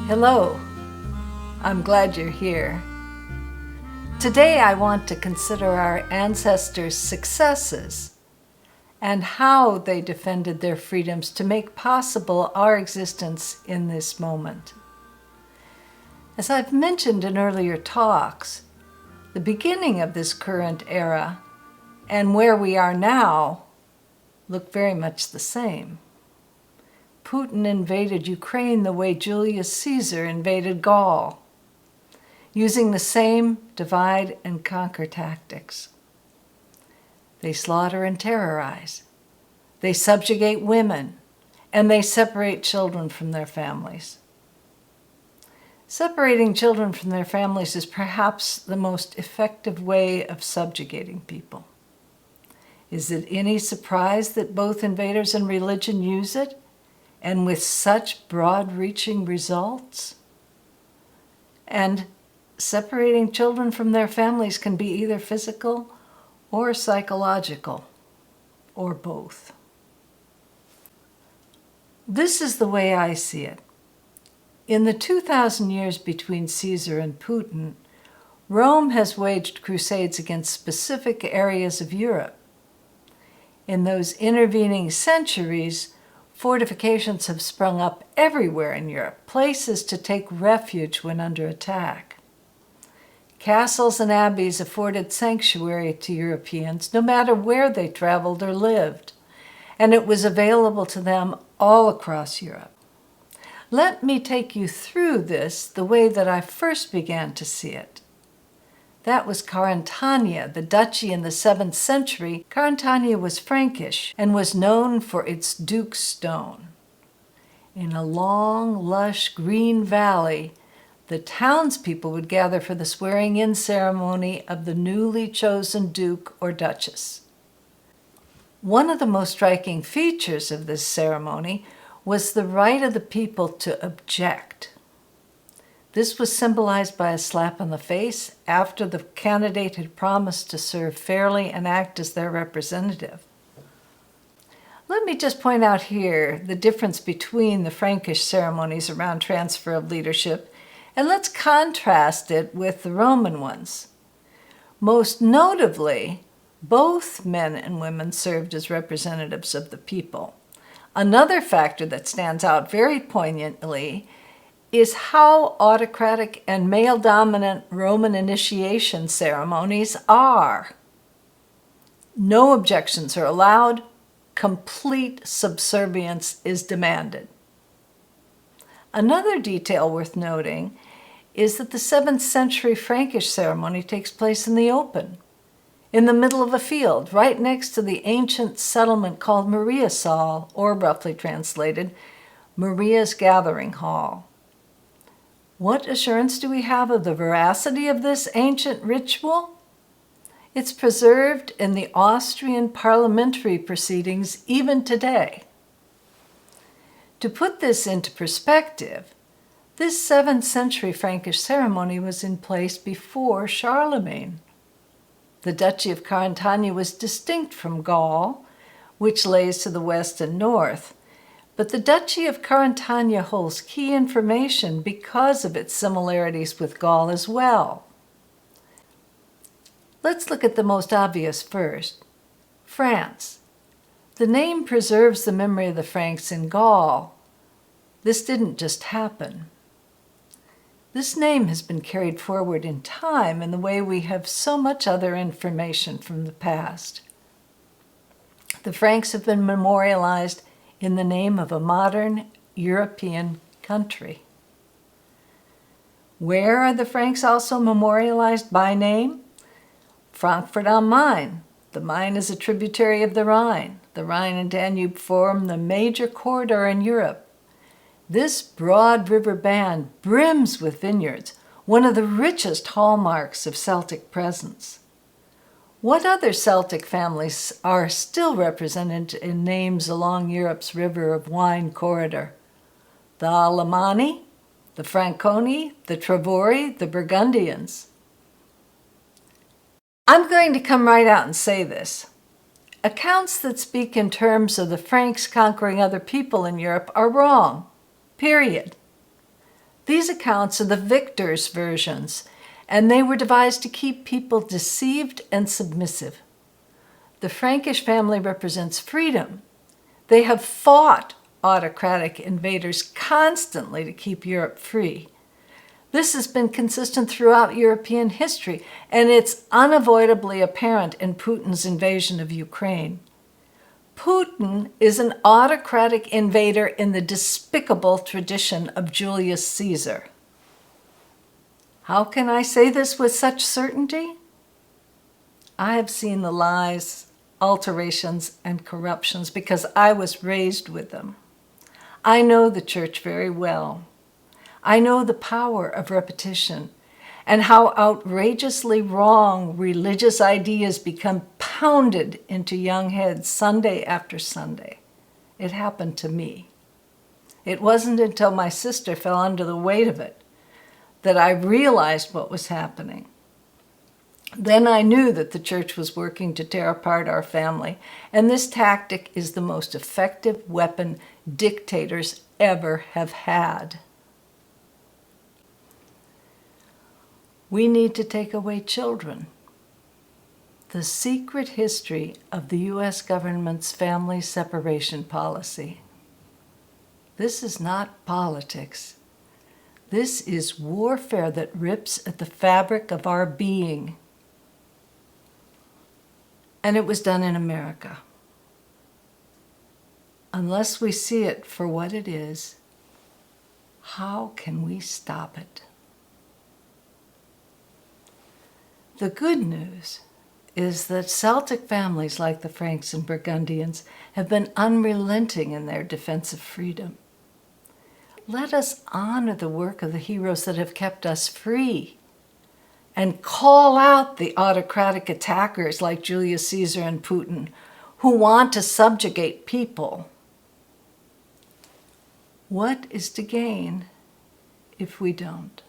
Hello, I'm glad you're here. Today I want to consider our ancestors' successes and how they defended their freedoms to make possible our existence in this moment. As I've mentioned in earlier talks, the beginning of this current era and where we are now look very much the same. Putin invaded Ukraine the way Julius Caesar invaded Gaul, using the same divide and conquer tactics. They slaughter and terrorize. They subjugate women, and they separate children from their families. Separating children from their families is perhaps the most effective way of subjugating people. Is it any surprise that both invaders and religion use it, and with such broad-reaching results? And separating children from their families can be either physical or psychological, or both. This is the way I see it. In the 2,000 years between Caesar and Putin, Rome has waged crusades against specific areas of Europe. In those intervening centuries, fortifications have sprung up everywhere in Europe, places to take refuge when under attack. Castles and abbeys afforded sanctuary to Europeans, no matter where they traveled or lived, and it was available to them all across Europe. Let me take you through this the way that I first began to see it. That was Carantania, the duchy in the 7th century. Carantania was Frankish and was known for its Duke's Stone. In a long, lush green valley, the townspeople would gather for the swearing-in ceremony of the newly chosen duke or duchess. One of the most striking features of this ceremony was the right of the people to object. This was symbolized by a slap on the face after the candidate had promised to serve fairly and act as their representative. Let me just point out here the difference between the Frankish ceremonies around transfer of leadership, and let's contrast it with the Roman ones. Most notably, both men and women served as representatives of the people. Another factor that stands out very poignantly is how autocratic and male-dominant Roman initiation ceremonies are. No objections are allowed. Complete subservience is demanded. Another detail worth noting is that the 7th century Frankish ceremony takes place in the open, in the middle of a field, right next to the ancient settlement called Mariasaal, or roughly translated, Maria's Gathering Hall. What assurance do we have of the veracity of this ancient ritual? It's preserved in the Austrian parliamentary proceedings even today. To put this into perspective, this 7th century Frankish ceremony was in place before Charlemagne. The Duchy of Carantania was distinct from Gaul, which lays to the west and north, but the Duchy of Carantania holds key information because of its similarities with Gaul as well. Let's look at the most obvious first. France. The name preserves the memory of the Franks in Gaul. This didn't just happen. This name has been carried forward in time in the way we have so much other information from the past. The Franks have been memorialized in the name of a modern European country. Where are the Franks also memorialized by name? Frankfurt am Main. The Main is a tributary of the Rhine. The Rhine and Danube form the major corridor in Europe. This broad river band brims with vineyards, one of the richest hallmarks of Celtic presence. What other Celtic families are still represented in names along Europe's river of wine corridor? The Alemanni, the Franconi, the Trevori, the Burgundians. I'm going to come right out and say this. Accounts that speak in terms of the Franks conquering other people in Europe are wrong, period. These accounts are the victors' versions, and they were devised to keep people deceived and submissive. The Frankish family represents freedom. They have fought autocratic invaders constantly to keep Europe free. This has been consistent throughout European history, and it's unavoidably apparent in Putin's invasion of Ukraine. Putin is an autocratic invader in the despicable tradition of Julius Caesar. How can I say this with such certainty? I have seen the lies, alterations, and corruptions because I was raised with them. I know the church very well. I know the power of repetition and how outrageously wrong religious ideas become pounded into young heads Sunday after Sunday. It happened to me. It wasn't until my sister fell under the weight of it that I realized what was happening. Then I knew that the church was working to tear apart our family, and this tactic is the most effective weapon dictators ever have had. We need to take away children. The secret history of the U.S. government's family separation policy. This is not politics. This is warfare that rips at the fabric of our being. And it was done in America. Unless we see it for what it is, how can we stop it? The good news is that Celtic families like the Franks and Burgundians have been unrelenting in their defense of freedom. Let us honor the work of the heroes that have kept us free and call out the autocratic attackers like Julius Caesar and Putin who want to subjugate people. What is to gain if we don't?